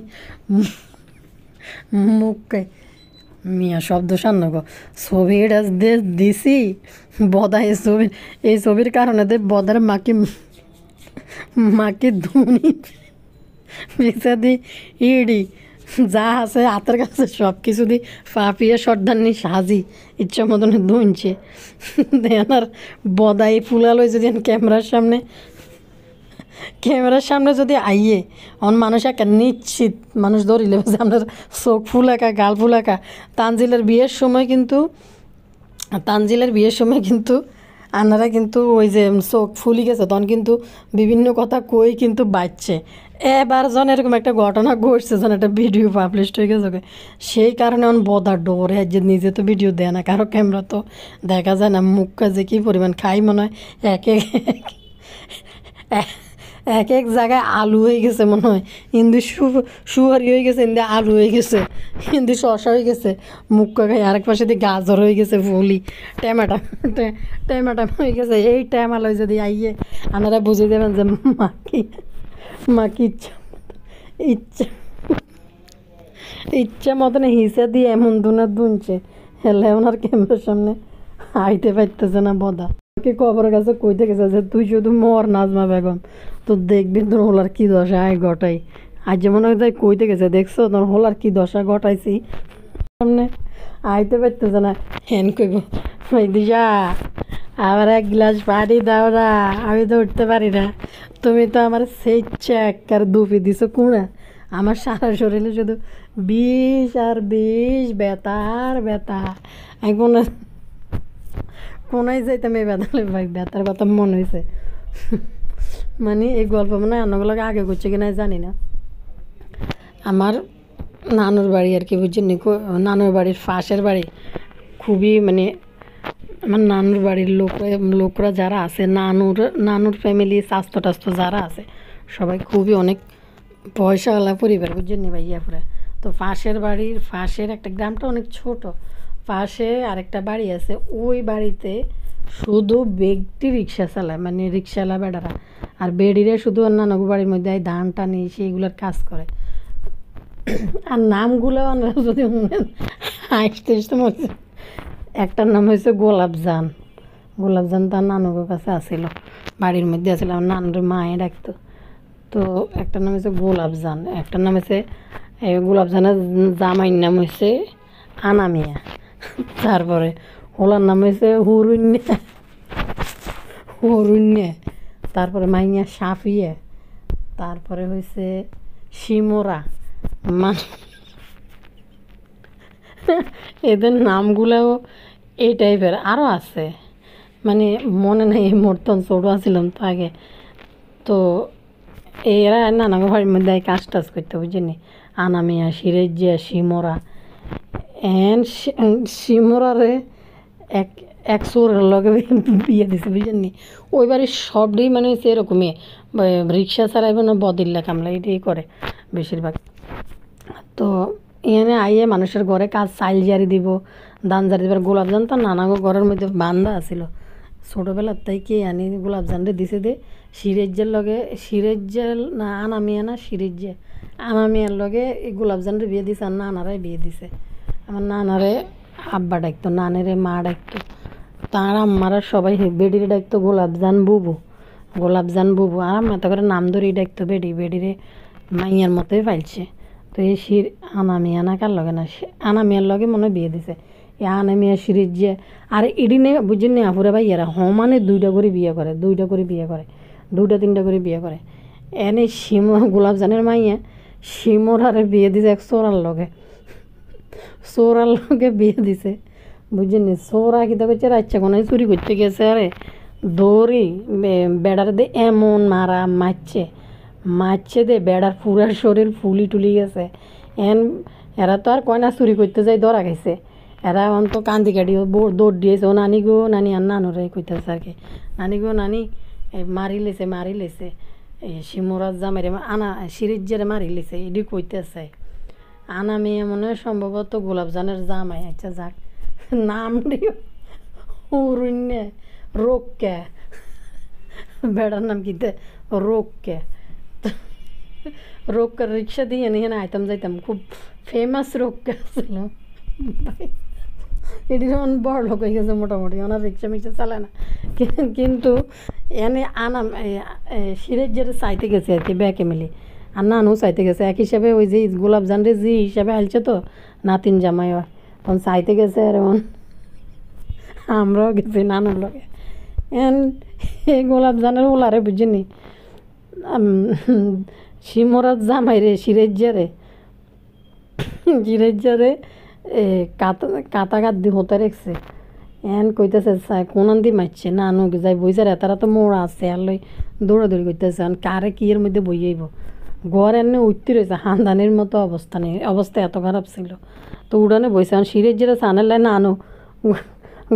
Speaker 1: মুখকাই মিয়া শব্দ সান্ন গো। ছবিটা দিছি বদা, এই ছবির কারণে বদার মাকে ধুনি পিছা দি ইডি যা আছে হাতের কাছে সব কিছু দি পাপিয়ে সর্দারনি সাজি ইচ্ছা মতনে ধুনছে। আর বদাই ফুলালই যদি ক্যামেরার সামনে যদি আইয়ে অন মানুষ একটা নিশ্চিত মানুষ ধরিলে যে আপনার চোখ ফুলাকা গাল ফুলাকা। তানজিলের বিয়ের সময় কিন্তু আনারা কিন্তু ওই যে চোখ ফুলি গেছে তখন কিন্তু বিভিন্ন কথা কই কিন্তু বাজছে। এবার যখন এরকম একটা ঘটনা ঘটছে, যখন একটা ভিডিও পাবলিশ হয়ে গেছে, সেই কারণে অন বদার ডোরে যে নিজে তো ভিডিও দেয় না, কারো ক্যামেরা তো দেখা যায় না। মুখ কাজে কী পরিমাণ খাই মনে হয় এক এক এক জায়গায় আলু হয়ে গেছে মনে হয়, হিন্দি সুহারি হয়ে গেছে, হিন্দি আলু হয়ে গেছে, হিন্দি শসা হয়ে গেছে, মুখ খাই আরেক পাশে দিয়ে গাজর হয়ে গেছে, ফুলি ট্যামাটা হয়ে গেছে। এই ট্যামালয় যদি আইয়ে আপনারা বুঝে দেবেন যে মাকি ইচ্ছা ইচ্ছা মতন হিসা দিয়ে এমন দুনছে, হেলে ওনার ক্যামেরার সামনে আইতে পারতেছে না বদা। কবরের কাছে কইতে গেছে যে তুই শুধু মর নাজমা বেগম, তো দেখবি তোর হোলার কি দশা আয় ঘটাই। আজ যেমন হয় কইতে গেছে দেখছো তোর হোলার কি দশা ঘটাইছি, সামনে আইতে পারতেছে না। হেন কইব দিশা আবার এক গ্লাস পানি দাও না, আমি তো উঠতে পারি না, তুমি তো আমার সেই চেকার দুপি দিছো কুড়া, আমার সারা শরীরে শুধু বিষ আর বিষ, ব্যথা আর ব্যথা। আমি কোনায় যাইতাম এই ব্যথালে ভাই, ব্যথার কথা মনে হয়েছে। মানে এই গল্প মনে হয় অন্যগুলোকে আগে করছে কিনা জানি না। আমার নানুর বাড়ি আর কি বুঝছেন, নানুর বাড়ির পাশের বাড়ি খুবই মানে আমার নানুর বাড়ির লোকরা যারা আছে, নানুর ফ্যামিলি স্বাস্থ্য টাস্থ্য যারা আছে সবাই খুবই অনেক পয়সাওয়ালা পরিবার বুঝছেন নি ভাইয়া পুরা। তো পাশের একটা গ্রামটা অনেক ছোট, পাশে আরেকটা বাড়ি আছে, ওই বাড়িতে শুধু ব্যক্তি রিক্সা চালায়, মানে রিক্সাওয়ালা বেড়ারা, আর বেডিরে শুধু অন্যান্য বাড়ির মধ্যে ধান টানি সেইগুলোর কাজ করে। আর নামগুলো আপনারা যদি আসতে মধ্যে একটার নাম হয়েছে গোলাপজান তার নানুর কাছে আসিল, বাড়ির মধ্যে আসিল, আমার নানুর মায়ে ডাকতো। তো একটার নাম হয়েছে গোলাপজান, একটার নাম হয়েছে গোলাপজানের জামাইয়ের নাম হয়েছে আনামিয়া, তারপরে ওলার নাম হয়েছে হরুন্যে, তারপরে মাইয়া সাফিয়া, তারপরে হয়েছে শিমরা। এদের নামগুলোও এই টাইপের আরও আছে, মানে মনে নেই, মর্তন ছোটো আসছিলাম তো আগে। তো এরা নানা বাড়ির মধ্যে কাজ টাজ করতে বুঝিনি, আনামিয়া, সিরেজিয়া, শিমরা। শিমরারে এক চোরের লগে বিয়ে দিছে বুঝেননি। ওই বাড়ির সবটাই মানে হচ্ছে এরকমই, রিক্সা চালাইব না বদিল্লা কামলা এটাই করে বেশিরভাগ। তো এখানে আইয়ে মানুষের ঘরে কাজ চাইল জারি দিব, ধান জারি দিবার। গোলাপজান তার নানা ঘরের মধ্যে বান্ধা আছিল ছোটোবেলার, তাই কে আনি গোলাপজানরে দিছে দে সিরেজ্জার না আনামিয়ার লগে এই গোলাপজানরে বিয়ে দিছে, আর নানারাই বিয়ে দিছে। আমার নানারে আব্বা ডাকতো, নানেরে মা ডাকতো, তার আম্মারা সবাই বেডিরে ডাকতো গোলাপজান বুবু। আর আম্মা তো করে নাম ধরেই ডাকতো বেডিরে মাইয়ার মতোই পাইছে। তো এই আনামিয়া না কার লগে না, আনামিয়ার লগে মনে বিয়ে দিছে। এই আনামিয়া সিরিজে আর ইডিনে বুঝিনি আপুরে ভাইয়ারা মানে দুইটা করে বিয়ে করে, দুইটা তিনটা করে বিয়ে করে। এনে গোলাপজানের মাইয়া শিমরারে বিয়ে দিছে এক চোরার লগে বিয়ে দিছে বুঝিনি। চোরা কিতা করছে, রাচ্চা কোনায় চুরি করতে গেছে, আরে দৌড়ি বেড়ার দে এমন মারছে দে, বেড়ার পুরা শরীর ফুলি টুলি গেছে। এরা তো আর কয়না চুরি করতে যাই ধরা গেছে, এরা অন্ত কান্দি কাটি দৌড় দিয়েছে, ও নানি গো নানি, আর নানুরাই কইতেছে আর কি, নানি গো নানি মারি লেছে এই শিমুরাজ জামাইরে আনা সিরিজের মারি লেছে এডি কইতেছে আনা মেয়ে মনে হয় সম্ভবত গোলাপজানের জামাই আচ্ছা যাক নাম দিও উরুন্যে রোগকে বেড়ার নাম কিতে রোগকে রোগকে রিক্সা দিয়ে নিয়ে না আইতাম যাইতাম খুব ফেমাস রোগকে ছিল এটি যেমন বড় লোক হয়ে গেছে মোটামুটি ওনার রিক্সা মিক্সা চালায় না কিন্তু এনে আনাম সিরাজের চাইতে গেছে আর কি ব্যাকে মিলে আর নানু চাইতে গেছে এক হিসাবে ওই যে গোলাপজানরে যে হিসাবে আলছে তো নাতিন জামাই হয় তখন চাইতে গেছে আর এমন আমরাও গেছি নানুর লগে এন এই গোলাপজানের ওলারে বুঝিনি শিমরাজ জামাই রে সিরাজ্জারে কাতা গাদ্দি হতে রেখছে এন কইতেছে কোনান দি মারছে নানু যাই বইছে রে তারা তো মোড়া আছে আর লই দৌড়াদৌড়ি করতেছে কারে কি এর মধ্যে বইয়াইব ঘর এনে উঠতে রয়েছে হান্দানির মতো অবস্থা এত খারাপ ছিল তো উড়ানে বইছে সিরাজ্জারে সানের নানু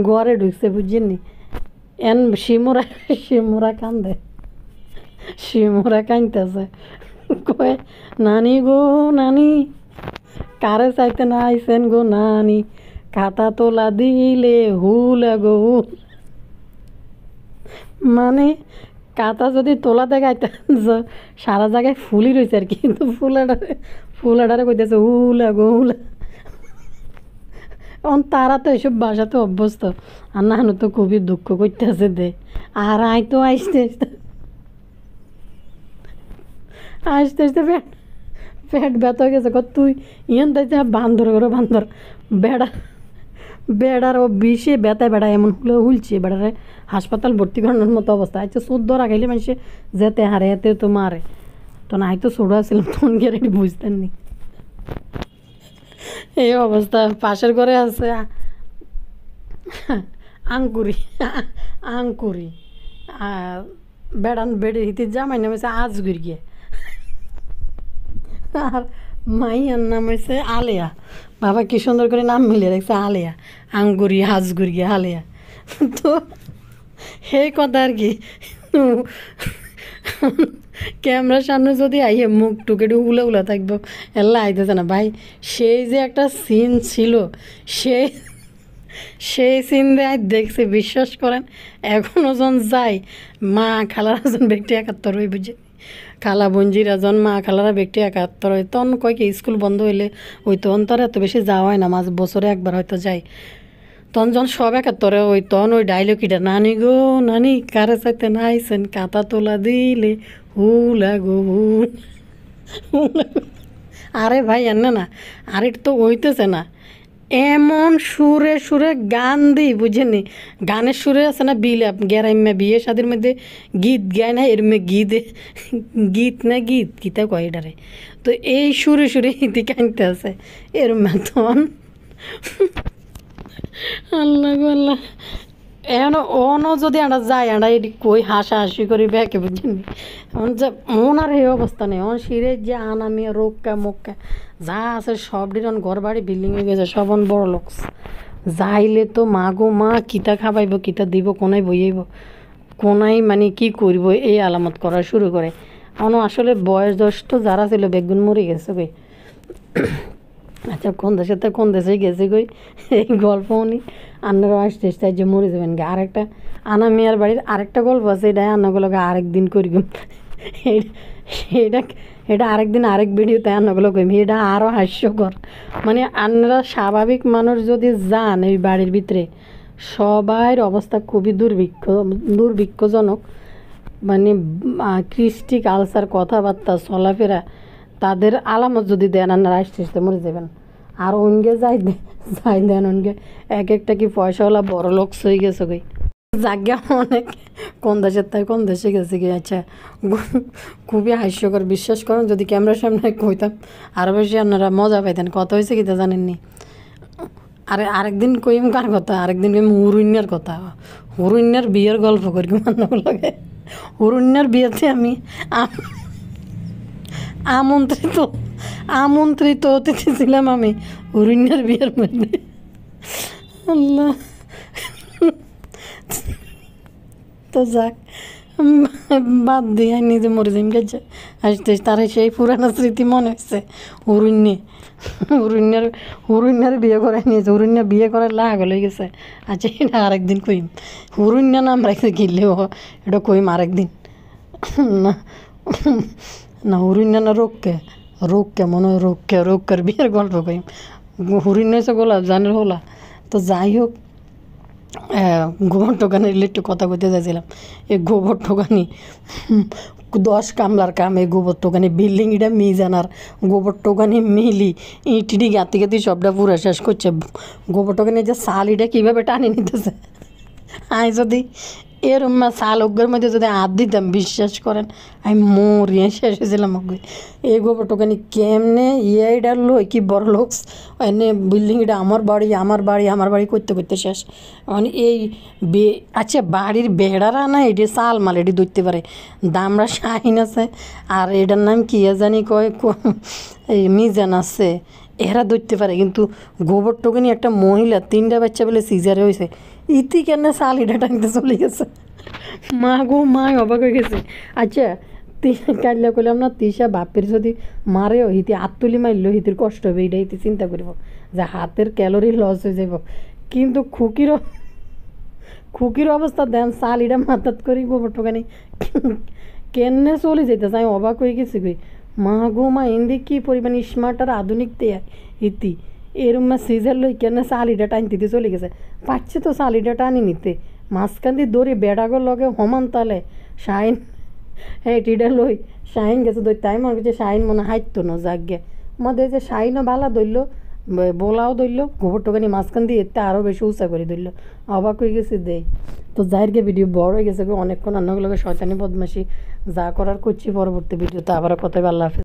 Speaker 1: ঘরে ঢুকছে বুঝিনি এন শিমুরা কানতেছে কয়ে নানি গো নানি কারে চাইতে না আইসেন গো নানি খাতা তোলা দিলে হুলা গো হুল মানে কাতা যদি তোলা দেখাইতে সারা জায়গায় ফুলই রয়েছে আর কি কিন্তু ফুলাডারে কইতেছে হুলা গো হুলা এখন তারা তো এসব বাসাতে অভ্যস্ত আর নানু তো খুবই দুঃখ করতেছে দে আর তো আসতে পেট ব্যথা হয়ে গেছে তুই ইয়ান তাইতে বান্দর বেড়ার ও বিষে ব্যথায় বেড়া এমন হুলছে বেড়ারে হাসপাতাল ভর্তি করানোর মতো অবস্থা আচ্ছা 14 রাখাইলে মানুষে যেতে হারে এতে তো মারে তো না তো ছোটো আসছিলাম তখন গিয়ে রেডি বুঝতেন নি এই অবস্থা পাশের ঘরে আছে আঙ্কুরি বেড়ান বেড়ে হিতে জামাই নামেছে আজগুর গিয়ে আর মাইয়ার নাম হয়েছে আলেয়া বাবা কি সুন্দর করে নাম মিলিয়ে রাখছে আলেয়া আঙ্গুরি হাজগুড়ি আলেয়া তো সেই কথা আর কি ক্যামেরার সামনে যদি আইয়ে মুখ টুকে উলা থাকবো এল্লা আইতেছে না ভাই সেই যে একটা সিন ছিল সেই সিন দিয়ে দেখছি বিশ্বাস করেন এখনও যখন যাই মা খালার জন ব্যক্তি 71 হয়ে বুঝে খালা বঞ্জিরা জন মা খালারা ব্যক্তি 71 হয় তখন কয় কি স্কুল বন্ধ হইলে ওই তখন তো আর এত বেশি যাওয়া হয় না মাঝ বছরে একবার হয়তো যাই তখন যখন সব 71 ওই তখন ওই ডাইলগ এটা নানি গো নানি কারে চাইতে না আইসেন কাতা তোলা দিলে হুলা গো আরে ভাই এনে না আর এটা তো হইতেছে না এমন সুরে গান দিই বুঝেনি গানের সুরে আছে না বিলাপ গ্যারাইমে বিয়ে শাদির মধ্যে গীত গায় না এর গীত না গীত গীতা কয় এটারে তো এই সুরে হিতি কানতে আছে এর তখন আল্লাহ গো আল্লাহ অনও যদি আমরা যাই আমরা এটি কই হাসাহাসি করি ব্যাকে বুঝিনি যে মন আর এই অবস্থা নেই সিরেজ যে আনামি রোগকা মুখকা যা আছে সব ডিরন ঘর বাড়ি বিল্ডিং হয়ে গেছে সবন বড় লোক যাইলে তো মা গো মা কিতা খাবাইব কিতা দিব কোনায় বইয়াইব কোনায় মানে কি করব এই আলামত করা শুরু করে আসলে বয়স জ্যেষ্ঠ যারা ছিল বেগুন মরে গেছে গই আচ্ছা কোন দেশে গেছে গই এই গল্প উনি আন্নারা আসতে যে মরে যাবেন গে আরেকটা আনা মিয়ার বাড়ির আরেকটা গল্প আছে এটা আন্নাগুলোকে আরেকদিন করি এটা আরেকদিন আরেক ভিডিওতে আন্নাগুলো কইম এটা আরও হাস্যকর মানে আন্নারা স্বাভাবিক মানুষ যদি যান এই বাড়ির ভিতরে সবার অবস্থা খুবই দুর্ভিক্ষজনক মানে কৃষ্টি কালচার কথাবার্তা চলাফেরা তাদের আলামত যদি দেন আন্নারা আসতে মরে যাবেন আর অনগে যাই দেন অনগে এক একটা কি পয়সাওয়ালা বড় লোক হয়ে গেছে গই জায়গা অনেক কোন দেশের তাই কোন দেশে গেছে গিয়ে আচ্ছা খুবই হাস্যকর বিশ্বাস করেন যদি ক্যামেরার সামনে কইতাম আরও বেশি আপনারা মজা পাইতেন কত হয়েছে কি তা জানেননি আরেকদিন কইম কার কথা আরেকদিন কইম হুরুন্যার কথা হুরুন্যার বিয়ের গল্প করি মান্না লাগে হুরুন্যার বিয়েতে আমি আমন্ত্রিত অতিথি ছিলাম আমি হুরুন্যার বিয়ের মধ্যে আল্লাহ তো যাক বাদ দিয়ে আমি নিজে মরে যাই গেছে আসতে তার সেই পুরানো স্মৃতি মনে হচ্ছে হরুণ্যে হরুণ্যার বিয়ে করে নিয়েছে হরুণ্যা বিয়ে করার লাগ হয়ে গেছে। আচ্ছা এটা আরেকদিন কইম হরুণ্যা নাম রাখতে কিনলেও এটা কইম আরেকদিন না না হরুণ্যা না রোগকে মনে হয় রোগকের বিয়ের গল্প কইম হরিণ হয়েছে গোলাপ জানের হলা। তো যাই হোক গোবর টোকানি একটু কথা কইতে চাইছিলাম। এই গোবর টোকানি 10 কামলার কাম এই গোবর টোকানি বিল্ডিং এটা মিজানার গোবর টোকানি মিলি ইটিডি গাতি গাতি সবটা পুরো শেষ করছে। গোবর টোকানি যে শাল এটা কীভাবে টানি নিতেছে আমি যদি এরম শাল অজ্ঞের মধ্যে যদি হাত দিতাম বিশ্বাস করেন আমি মরিয়ে শেষ হয়েছিলাম। এই গোবর টোকানি কেমনে এটা লই কি বড় লোক এনে বিল্ডিং এটা আমার বাড়ি করতে করতে শেষ। মানে এই আচ্ছা বাড়ির বেড়ারা না এটি চাল মাল এটি ধরতে পারে দামরা শাহিন আছে আর এটার নাম কি জানি কয় এই মিজান আছে এরা ধরতে পারে কিন্তু গোবর টোকানি একটা মহিলা 3টা বাচ্চা বলে সিজারে হয়েছে ইতি কেন শাল এটা টানতে চলে গেছে। মা গো মা অবাক হয়ে গেছে। আচ্ছা কাইলে কইলাম না তিশা বাপের যদি মারেও হিতি আত্তুলি মারলেও হিতির কষ্ট হবে এটা হিতি চিন্তা করব যে হাতের ক্যালোরি লস হয়ে যাব। কিন্তু খুকির অবস্থা দেন শাল এটা মাথাত করি গোবর টোকানি কেনে চলে যেতেছে আমি অবাক হয়ে গেছি কই মা গো মা ইন্দি কি পরিমাণ স্মার্ট আর আধুনিক দেয়া ইতি এরম সিজার লই কেন শালিটা টানতে চলে গেছে পাচ্ছে তো শালিটা টানি নিতে মাঝখান দিয়ে দৌড়ে বেড়াগর লগে সমান তালে শাইন হ্যাঁ টিডা লই শাইন গেছে দই তাই মনে করছে শাইন মনে হাইতো না যাগে মধ্যে যে শাইনও বালা ধরলো বোলাও ধরলো গোবর টোকানি মাঝখান দিয়ে এতে আরও বেশি উঁচা করে ধরলো অবাক হয়ে গেছে দেই। তো যাইরকে ভিডিও বড় হয়ে গেছে অনেকক্ষণ রান্নাগুলোকে শয়তানি বদমাশি যা করার করছি পরবর্তী ভিডিওতে আবার কথা আল্লাহ হাফেজ।